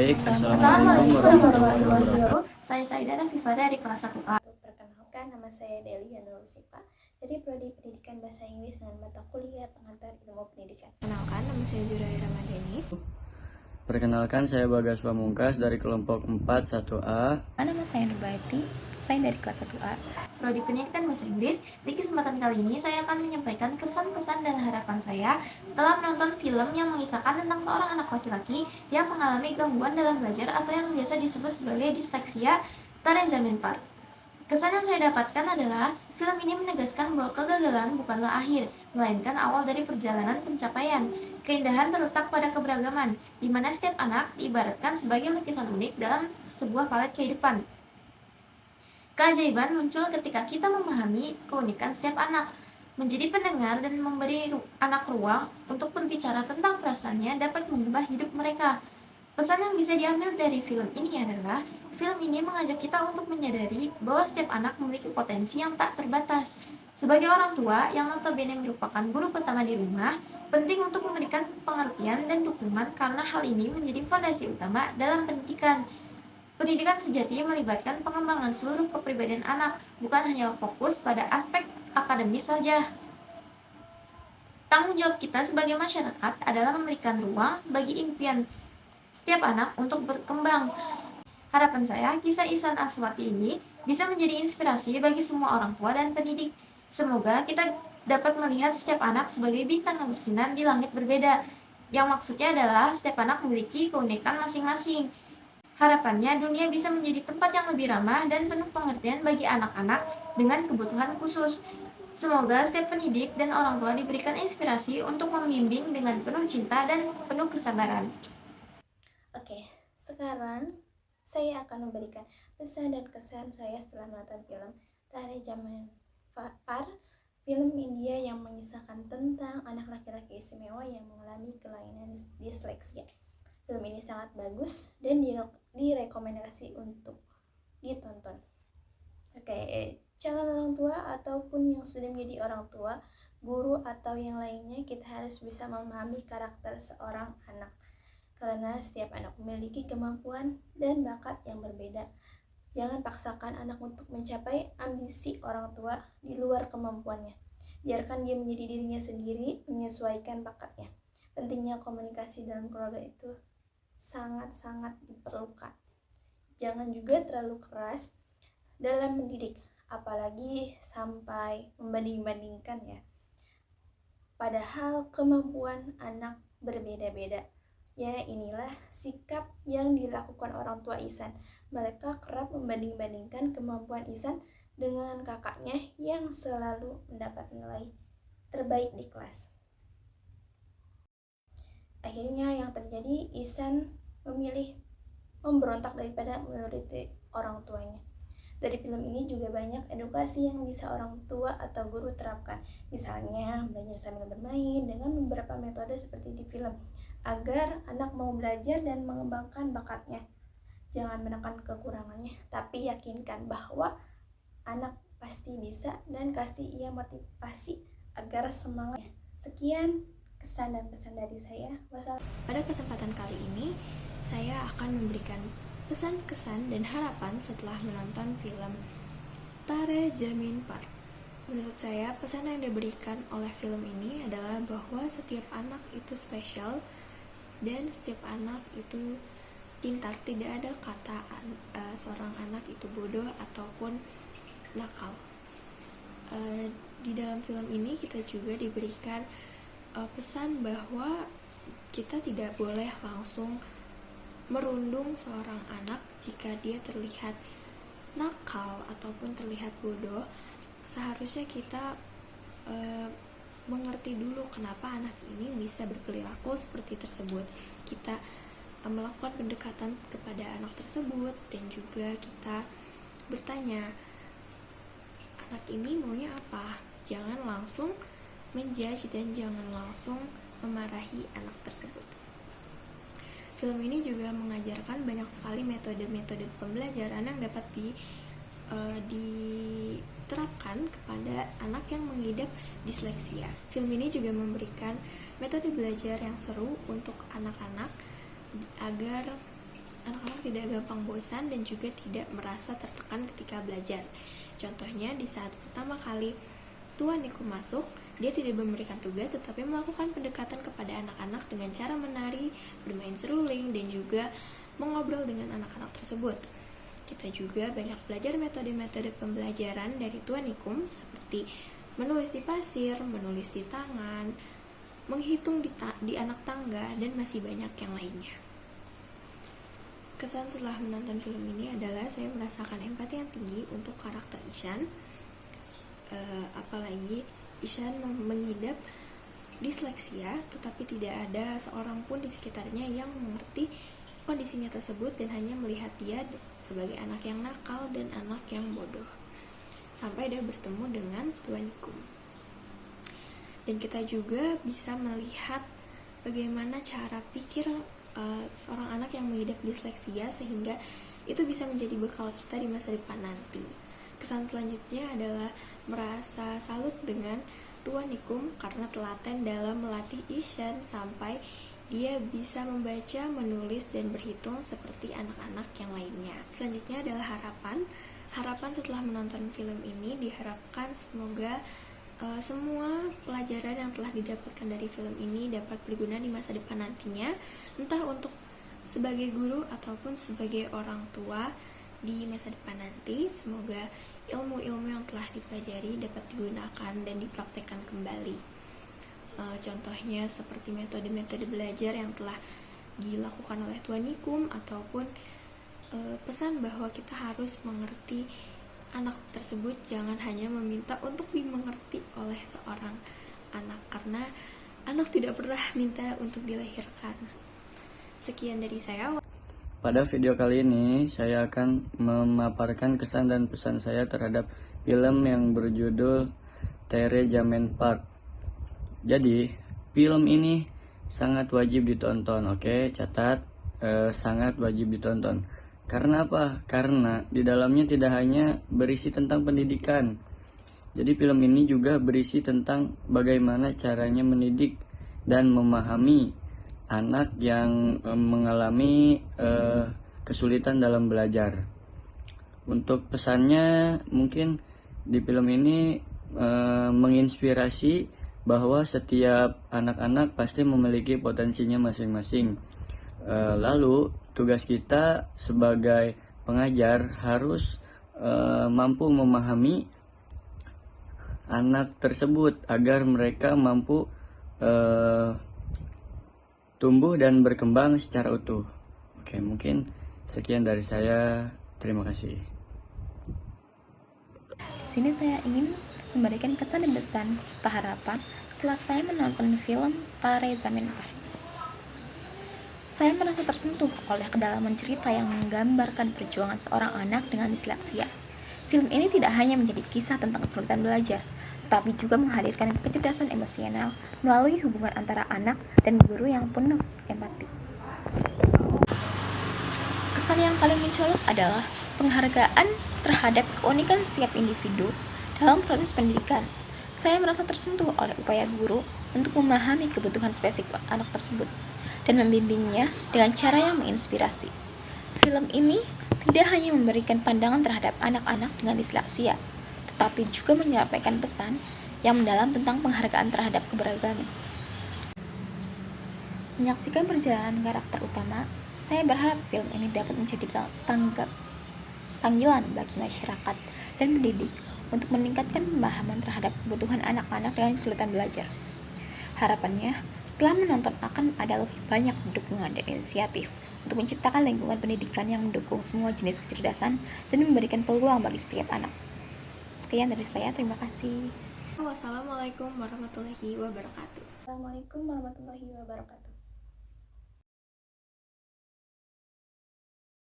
Baik, Assalamualaikum warahmatullahi wabarakatuh. Saya Saida Fifa dari kelas 1A. Perkenalkan, nama saya Deli Yanul Sipa dari Prodi Pendidikan Bahasa Inggris dengan mata kuliah Pengantar Ilmu Pendidikan. Perkenalkan, nama saya Juraya Ramadhani. Perkenalkan, saya Bagas Pamungkas dari kelompok 4 1A. Nama saya Nubaiti, saya dari kelas 1A. Prodi Pendidikan Bahasa Inggris. Di kesempatan kali ini saya akan menyampaikan kesan-pesan dan harapan saya setelah menonton film yang mengisahkan tentang seorang anak laki-laki yang mengalami gangguan dalam belajar atau yang biasa disebut sebagai disleksia Tarezamin Park. Kesan yang saya dapatkan adalah film ini menegaskan bahwa kegagalan bukanlah akhir, melainkan awal dari perjalanan pencapaian. Keindahan terletak pada keberagaman, di mana setiap anak diibaratkan sebagai lukisan unik dalam sebuah palet kehidupan. Keajaiban muncul ketika kita memahami keunikan setiap anak. Menjadi pendengar dan memberi anak ruang untuk berbicara tentang perasaannya dapat mengubah hidup mereka. Pesan yang bisa diambil dari film ini adalah, film ini mengajak kita untuk menyadari bahwa setiap anak memiliki potensi yang tak terbatas. Sebagai orang tua yang notabene merupakan guru pertama di rumah, penting untuk memberikan pengertian dan dukungan karena hal ini menjadi fondasi utama dalam pendidikan. Pendidikan sejati melibatkan pengembangan seluruh kepribadian anak, bukan hanya fokus pada aspek akademis saja. Tanggung jawab kita sebagai masyarakat adalah memberikan ruang bagi impian setiap anak untuk berkembang. Harapan saya, kisah Ihsan Aswati ini bisa menjadi inspirasi bagi semua orang tua dan pendidik. Semoga kita dapat melihat setiap anak sebagai bintang yang bersinar di langit berbeda, yang maksudnya adalah setiap anak memiliki keunikan masing-masing. Harapannya, dunia bisa menjadi tempat yang lebih ramah dan penuh pengertian bagi anak-anak dengan kebutuhan khusus. Semoga setiap pendidik dan orang tua diberikan inspirasi untuk membimbing dengan penuh cinta dan penuh kesabaran. Oke, sekarang saya akan memberikan pesan dan kesan saya setelah menonton film Tarezamin Park, film India yang mengisahkan tentang anak laki-laki istimewa yang mengalami kelainan disleksia. Film ini sangat bagus dan direkomendasi untuk ditonton. Oke, calon orang tua ataupun yang sudah menjadi orang tua, guru atau yang lainnya, kita harus bisa memahami karakter seorang anak. Karena setiap anak memiliki kemampuan dan bakat yang berbeda. Jangan paksakan anak untuk mencapai ambisi orang tua di luar kemampuannya. Biarkan dia menjadi dirinya sendiri, menyesuaikan bakatnya. Pentingnya komunikasi dalam keluarga itu sangat-sangat diperlukan. Jangan juga terlalu keras dalam mendidik, apalagi sampai membanding-bandingkan ya. Padahal kemampuan anak berbeda-beda. Ya, inilah sikap yang dilakukan orang tua Ihsan. Mereka kerap membanding-bandingkan kemampuan Ihsan dengan kakaknya yang selalu mendapat nilai terbaik di kelas. Akhirnya yang terjadi, Ihsan memilih memberontak daripada menuruti orang tuanya. Dari film ini juga banyak edukasi yang bisa orang tua atau guru terapkan. Misalnya, belajar sambil bermain dengan beberapa metode seperti di film, agar anak mau belajar dan mengembangkan bakatnya. Jangan menekan kekurangannya, tapi yakinkan bahwa anak pasti bisa dan kasih ia motivasi agar semangat. Sekian kesan dan pesan dari saya. Pada kesempatan kali ini, saya akan memberikan pesan-kesan dan harapan setelah menonton film Tarezamin Park. Menurut saya, pesan yang diberikan oleh film ini adalah bahwa setiap anak itu spesial dan setiap anak itu pintar. Tidak ada kata seorang anak itu bodoh ataupun nakal. Di dalam film ini kita juga diberikan pesan bahwa kita tidak boleh langsung merundung seorang anak jika dia terlihat nakal ataupun terlihat bodoh. Seharusnya kita mengerti dulu kenapa anak ini bisa berperilaku seperti tersebut. Kita melakukan pendekatan kepada anak tersebut dan juga kita bertanya, anak ini maunya apa? Jangan langsung menjudge dan jangan langsung memarahi anak tersebut. Film ini juga mengajarkan banyak sekali metode-metode pembelajaran yang dapat diterapkan kepada anak yang mengidap disleksia. Film ini juga memberikan metode belajar yang seru untuk anak-anak agar anak-anak tidak gampang bosan dan juga tidak merasa tertekan ketika belajar. Contohnya di saat pertama kali Tuan Nikum masuk, dia tidak memberikan tugas tetapi melakukan pendekatan kepada anak-anak dengan cara menari, bermain seruling, dan juga mengobrol dengan anak-anak tersebut. Kita juga banyak belajar metode-metode pembelajaran dari Tuan Nikum seperti menulis di pasir, menulis di tangan, menghitung di anak tangga, dan masih banyak yang lainnya. Kesan setelah menonton film ini adalah saya merasakan empati yang tinggi untuk karakter Ishan. Apalagi Ishan mengidap disleksia, tetapi tidak ada seorang pun di sekitarnya yang mengerti kondisinya tersebut dan hanya melihat dia sebagai anak yang nakal dan anak yang bodoh. Sampai dia bertemu dengan Tuan Nikum. Dan kita juga bisa melihat bagaimana cara pikir seorang anak yang mengidap disleksia sehingga itu bisa menjadi bekal kita di masa depan nanti. Kesan selanjutnya adalah merasa salut dengan Tuan Nikum karena telaten dalam melatih Ishan sampai dia bisa membaca, menulis, dan berhitung seperti anak-anak yang lainnya. Selanjutnya adalah harapan. Harapan setelah menonton film ini diharapkan semoga semua pelajaran yang telah didapatkan dari film ini dapat berguna di masa depan nantinya, entah untuk sebagai guru ataupun sebagai orang tua di masa depan nanti. Semoga ilmu-ilmu yang telah dipelajari dapat digunakan dan dipraktekkan kembali. Contohnya seperti metode-metode belajar yang telah dilakukan oleh Tuan Nikum, ataupun pesan bahwa kita harus mengerti anak tersebut, jangan hanya meminta untuk dimengerti oleh seorang anak, karena anak tidak pernah minta untuk dilahirkan. Sekian dari saya. Pada video kali ini, saya akan memaparkan kesan dan pesan saya terhadap film yang berjudul Tere Jamin Park. Jadi, film ini sangat wajib ditonton, oke? Catat, sangat wajib ditonton. Karena apa? Karena di dalamnya tidak hanya berisi tentang pendidikan. Jadi film ini juga berisi tentang bagaimana caranya mendidik dan memahami anak yang mengalami kesulitan dalam belajar. Untuk pesannya mungkin di film ini menginspirasi bahwa setiap anak-anak pasti memiliki potensinya masing-masing. Lalu tugas kita sebagai pengajar harus mampu memahami anak tersebut agar mereka mampu tumbuh dan berkembang secara utuh. Oke, mungkin sekian dari saya. Terima kasih. Di sini saya ingin memberikan kesan dan pesan serta harapan setelah saya menonton film Tare Jamin Park. Saya merasa tersentuh oleh kedalaman cerita yang menggambarkan perjuangan seorang anak dengan disleksia. Film ini tidak hanya menjadi kisah tentang kesulitan belajar, tapi juga menghadirkan kecerdasan emosional melalui hubungan antara anak dan guru yang penuh empati. Kesan yang paling mencolok adalah penghargaan terhadap keunikan setiap individu dalam proses pendidikan. Saya merasa tersentuh oleh upaya guru untuk memahami kebutuhan spesifik anak tersebut dan membimbingnya dengan cara yang menginspirasi. Film ini tidak hanya memberikan pandangan terhadap anak-anak dengan disleksia, tetapi juga menyampaikan pesan yang mendalam tentang penghargaan terhadap keberagaman. Menyaksikan perjalanan karakter utama, saya berharap film ini dapat menjadi panggilan bagi masyarakat dan pendidik untuk meningkatkan pemahaman terhadap kebutuhan anak-anak dengan kesulitan belajar. Harapannya, setelah menonton akan ada lebih banyak dukungan dan inisiatif untuk menciptakan lingkungan pendidikan yang mendukung semua jenis kecerdasan dan memberikan peluang bagi setiap anak. Sekian dari saya, terima kasih. Wassalamualaikum warahmatullahi wabarakatuh. Assalamualaikum warahmatullahi wabarakatuh.